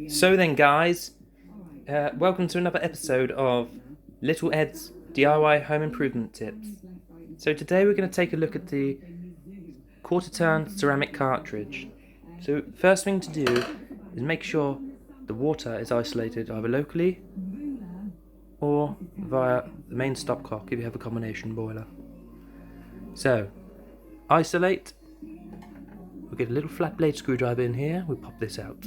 So then guys, welcome to another episode of Little Ed's DIY Home Improvement Tips. So today we're going to take a look at the quarter-turn ceramic cartridge. So first thing to do is make sure the water is isolated either locally or via the main stopcock if you have a combination boiler. So isolate, we'll get a little flat blade screwdriver in here, we'll pop this out.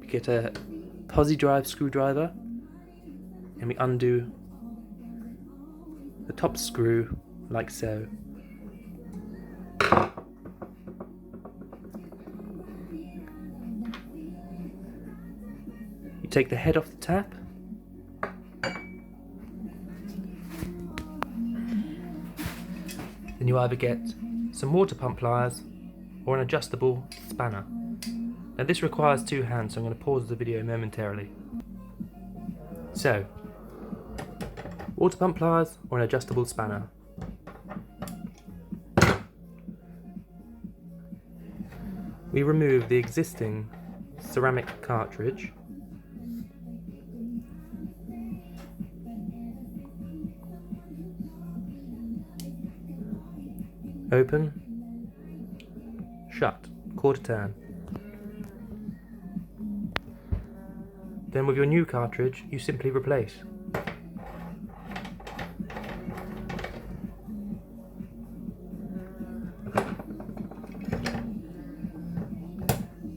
Get a posi drive screwdriver and we undo the top screw like so. You take the head off the tap, then you either get some water pump pliers or an adjustable spanner. Now this requires two hands, so I'm going to pause the video momentarily. So, water pump pliers or an adjustable spanner. We remove the existing ceramic cartridge. Open, shut, quarter turn. Then with your new cartridge, you simply replace.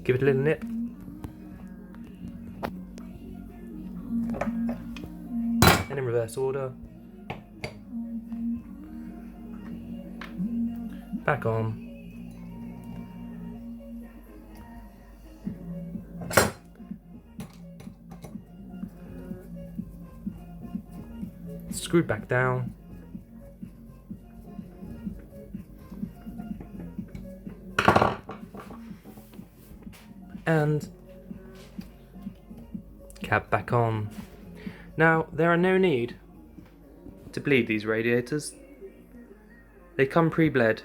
Give it a little nip. And in reverse order. Back on. Screwed back down. And cap back on. Now, there are no need to bleed these radiators. They come pre-bled